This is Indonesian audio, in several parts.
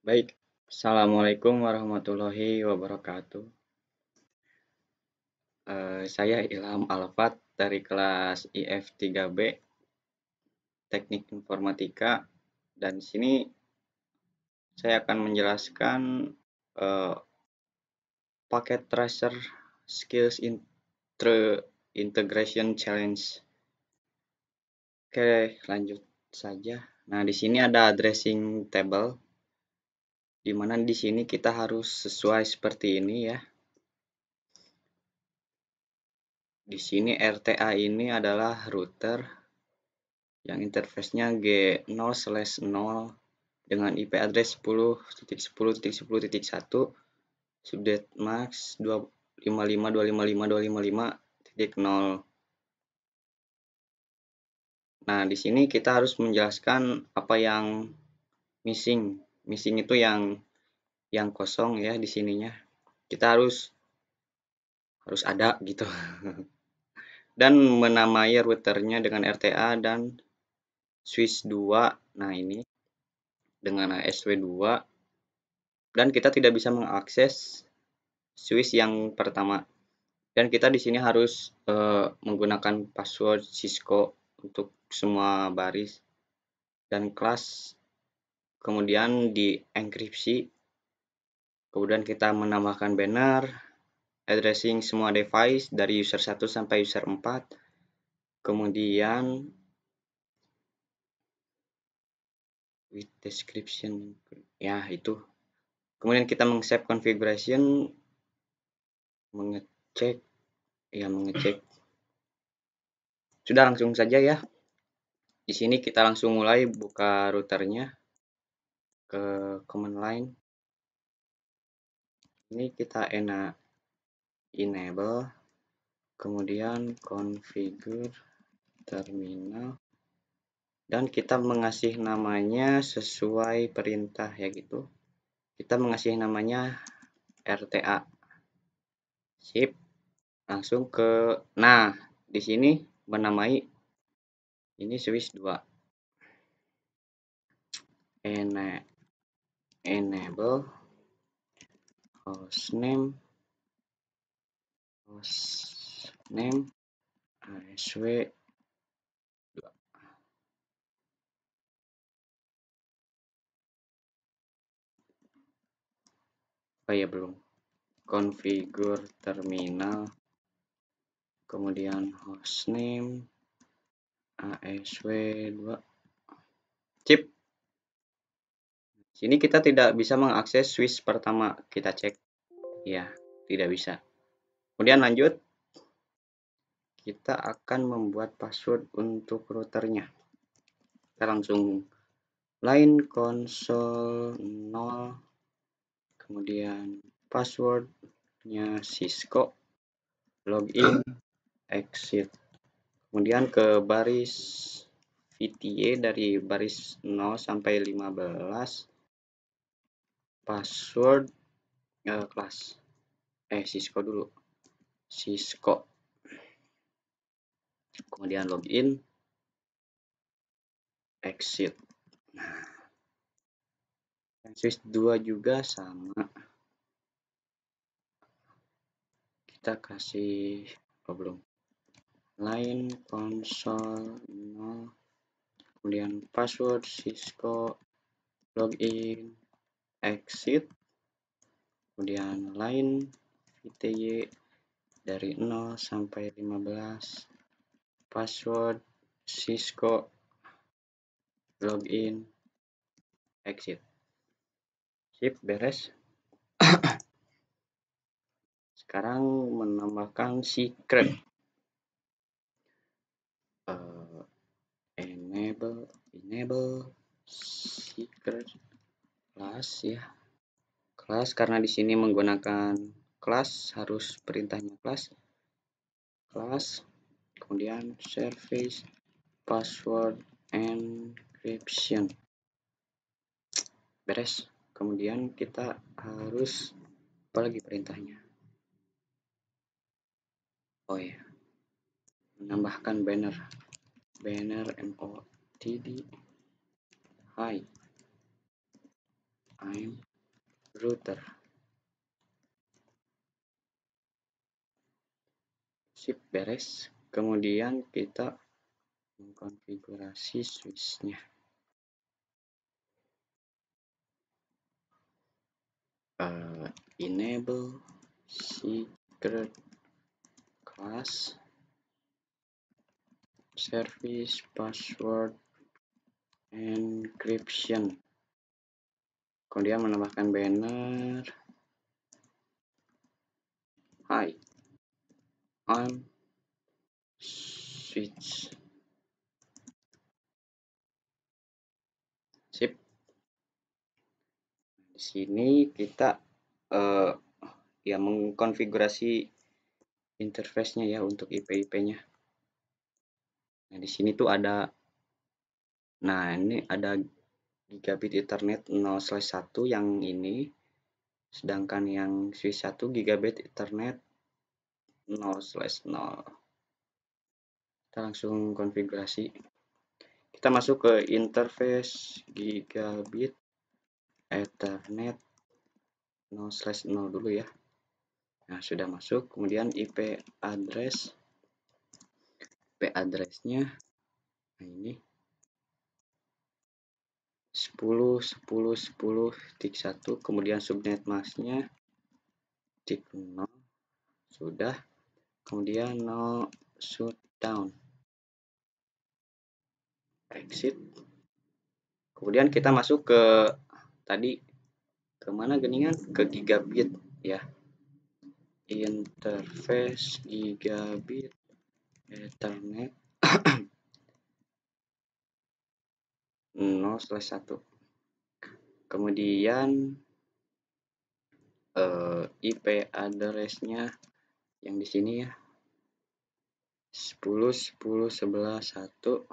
Baik, Assalamualaikum warahmatullahi wabarakatuh. Saya Ilham Alfat dari kelas IF 3B Teknik Informatika dan di sini saya akan menjelaskan eh, paket tracer skills integration challenge. Oke, lanjut saja. Nah, di sini ada addressing table di mana di sini kita harus sesuai seperti ini ya. Di sini RTA ini adalah router yang interface-nya G0/0 dengan IP address 10.10.10.1 subnet max 255.255.255.0. Nah, di sini kita harus menjelaskan apa yang missing. Missing itu yang kosong ya di sininya. Kita harus ada gitu. Dan menamai routernya dengan RTA dan switch 2. Nah, ini dengan ASW2 dan kita tidak bisa mengakses switch yang pertama. Dan kita di sini harus menggunakan password Cisco untuk semua baris dan kelas, kemudian di enkripsi, kemudian kita menambahkan banner, addressing semua device dari user 1 sampai user 4, kemudian with description, ya itu. Kemudian kita meng-save configuration, mengecek. Sudah langsung saja ya. Di sini kita langsung mulai buka routernya ke command line. Ini kita enable, kemudian configure terminal, dan kita mengasih namanya sesuai perintah ya gitu. Kita mengasih namanya RTA. Sip. Langsung ke di sini menamai ini switch 2. Enable hostname ASW 2. Oh ya belum. Configure terminal, kemudian hostname ASW2. Chip. Sini kita tidak bisa mengakses switch pertama. Kita cek. Ya, tidak bisa. Kemudian lanjut. Kita akan membuat password untuk routernya. Kita langsung line console 0, kemudian passwordnya Cisco, login, exit, kemudian ke baris VTA dari baris 0 sampai 15, password kelas Cisco dulu, Cisco, kemudian login, exit. Nah, switch 2 juga sama, kita kasih belum, line console 0, kemudian password Cisco, login, exit, kemudian line VTY dari 0 sampai 15, password Cisco, login, exit. Sip, beres. Sekarang menambahkan secret. Enable secret class ya. Kelas karena di sini menggunakan kelas harus perintahnya kelas, kemudian service password encryption. Beres. Kemudian kita harus apa lagi perintahnya? Oh ya, menambahkan banner motd hi I'm router. Sip, beres. Kemudian kita mengkonfigurasi switch-nya. Enable secret class service password encryption. Kemudian menambahkan banner. Hi, I'm switch. Sip. Di sini kita ya mengkonfigurasi interface-nya ya untuk IP-IP-nya. Nah, di sini tuh ada, nah ini ada gigabit Ethernet 0/1 yang ini, sedangkan yang switch 1 gigabit Ethernet 0/0. Kita langsung konfigurasi. Kita masuk ke interface gigabit Ethernet 0/0 dulu ya. Nah, sudah masuk. Kemudian IP address-nya, nah ini 10.10.10.1, kemudian subnet masknya tik 0, sudah. Kemudian no shutdown, exit. Kemudian kita masuk ke tadi kemana geningan, ke gigabit ya, interface gigabit Ethernet 0/1. Kemudian IP address-nya yang di sini ya, 10.10.11.1,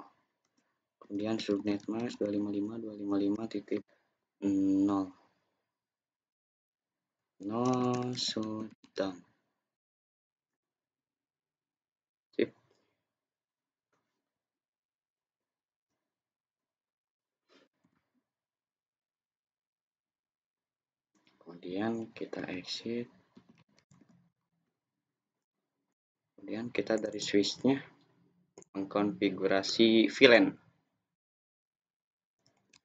kemudian subnet mask 255.255.0. No shutdown. Sip. Kemudian kita exit. Kemudian kita dari switch-nya mengkonfigurasi VLAN.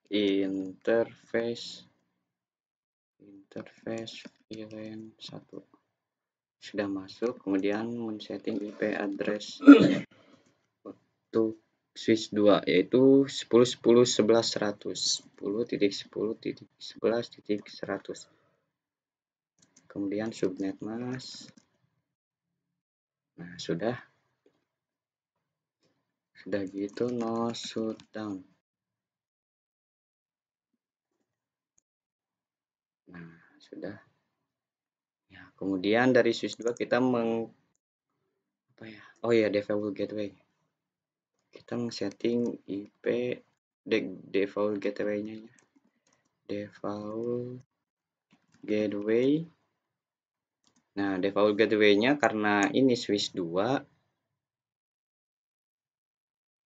Interface VLAN 1 sudah masuk. Kemudian men-setting IP address untuk switch 2 yaitu 10.10.11.100, 10.10.11.100. Kemudian subnet mask. Nah, sudah gitu no shutdown. Nah, sudah ya. Kemudian dari switch 2 kita oh ya, default gateway. Kita setting IP default gateway-nya ya. Default gateway. Nah, default gateway-nya karena ini switch 2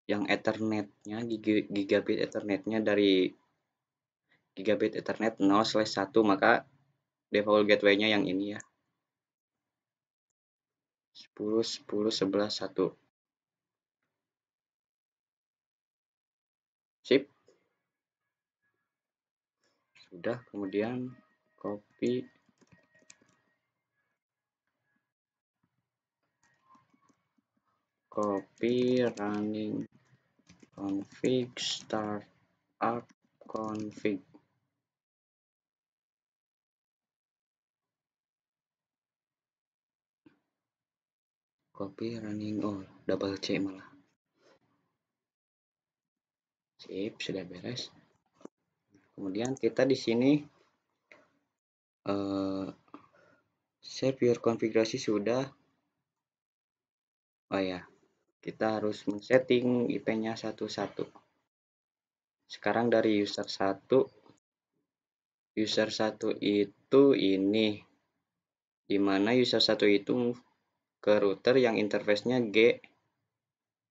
yang Ethernet-nya gigabit Ethernet-nya dari gigabit Ethernet 0/1, maka default gateway-nya yang ini ya, 10.10.11.1. Sip. Sudah. Kemudian copy running config startup config. Copy running, oh double C malah. Sip, sudah beres. Kemudian kita di sini save your konfigurasi sudah. Oh ya, kita harus men-setting IP-nya satu-satu. Sekarang dari user 1 itu ini, dimana user 1 itu ke router yang interface-nya G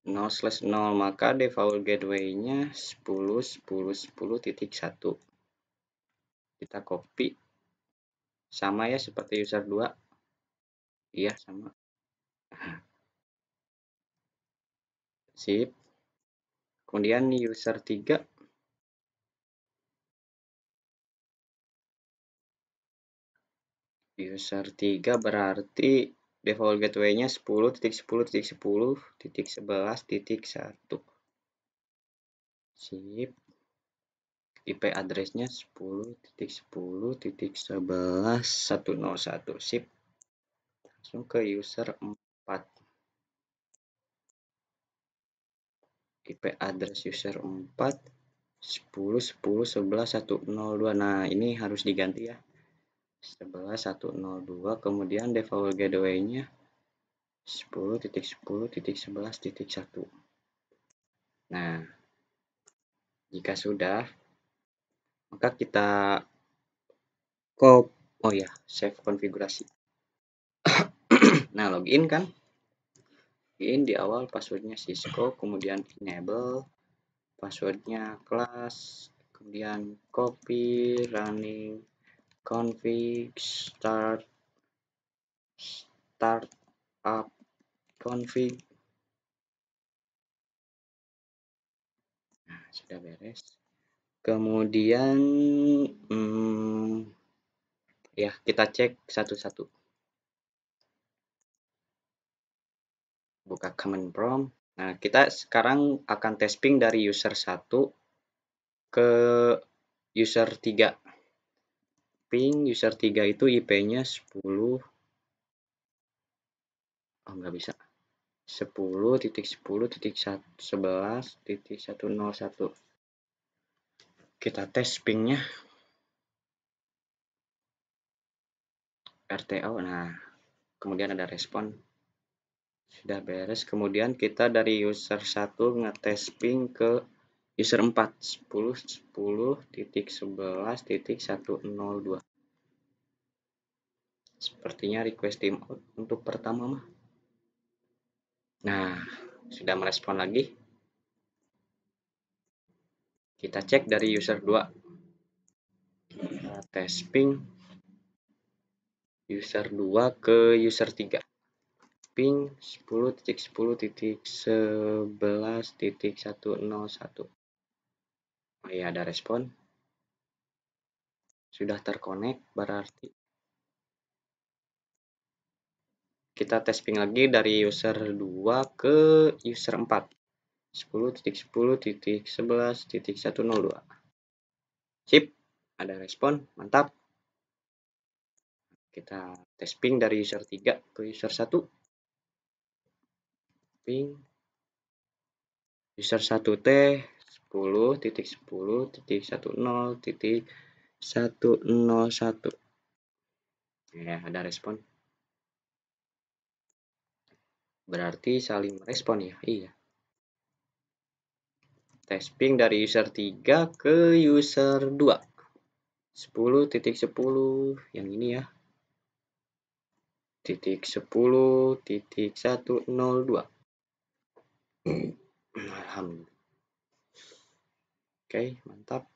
0/0, maka default gateway-nya 10.10.10.1. Kita copy. Sama ya seperti user 2. Iya, sama. Sip. Kemudian user 3. User 3 berarti default gateway-nya 10.10.10.11.1. Sip. IP address-nya 10.10.11.101. Sip. Langsung ke user 4. IP address user 4 10.10.11.102. Nah, ini harus diganti ya. 11.102, kemudian default gateway-nya 10.10.11.1. Nah, jika sudah, maka kita save konfigurasi. Nah, login kan? Login di awal passwordnya Cisco, kemudian enable, passwordnya kelas, kemudian copy, running, config, start up, config. Nah, sudah beres. Kemudian ya, kita cek satu-satu. Buka command prompt. Nah, kita sekarang akan testing dari user 1 ke user 3. Ping user 3 itu IP-nya 10. Oh, nggak bisa. 10.10.11.101. Kita tes pingnya. RTO. Nah, kemudian ada respon. Sudah beres. Kemudian kita dari user 1 ngetes ping ke user 4. 10.10.11.102. Sepertinya request timeout untuk pertama mah. Nah, sudah merespon lagi. Kita cek dari user 2. Tes ping user 2 ke user 3. Ping 10.10.11.101. Oh iya, ada respon. Sudah terkonek berarti. Kita tes ping lagi dari user 2 ke user 4. 10.10.11.102. Sip, ada respon, mantap. Kita tes ping dari user 3 ke user 1. Ping user 1T 10.10.10.101. Ya, ada respon. Berarti saling merespon ya. Iya. Tes ping dari user 3 ke user 2. 10.10 yang ini ya. Titik 10.102. Alhamdulillah. Oke, mantap.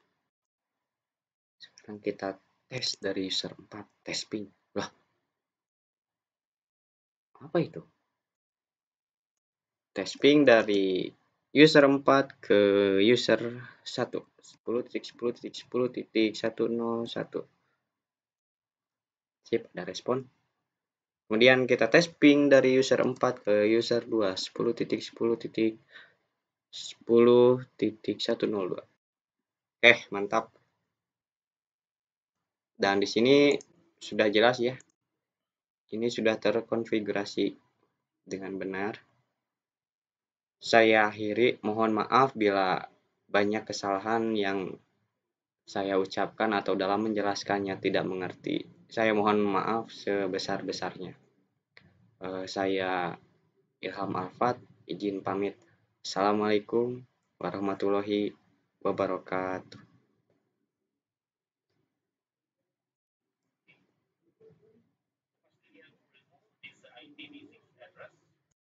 Sekarang kita tes dari user 4. Tes ping. Lah, apa itu? Tes ping dari user 4 ke user 1. 10.10.10.101. Sip, ada respon. Kemudian kita tes ping dari user 4 ke user 2. 10.10.10.102. Mantap. Dan di sini sudah jelas ya. Ini sudah terkonfigurasi dengan benar. Saya akhiri, mohon maaf bila banyak kesalahan yang saya ucapkan atau dalam menjelaskannya tidak mengerti. Saya mohon maaf sebesar-besarnya. Saya Ilham Alfat, izin pamit. Assalamualaikum warahmatullahi wabarakatuh.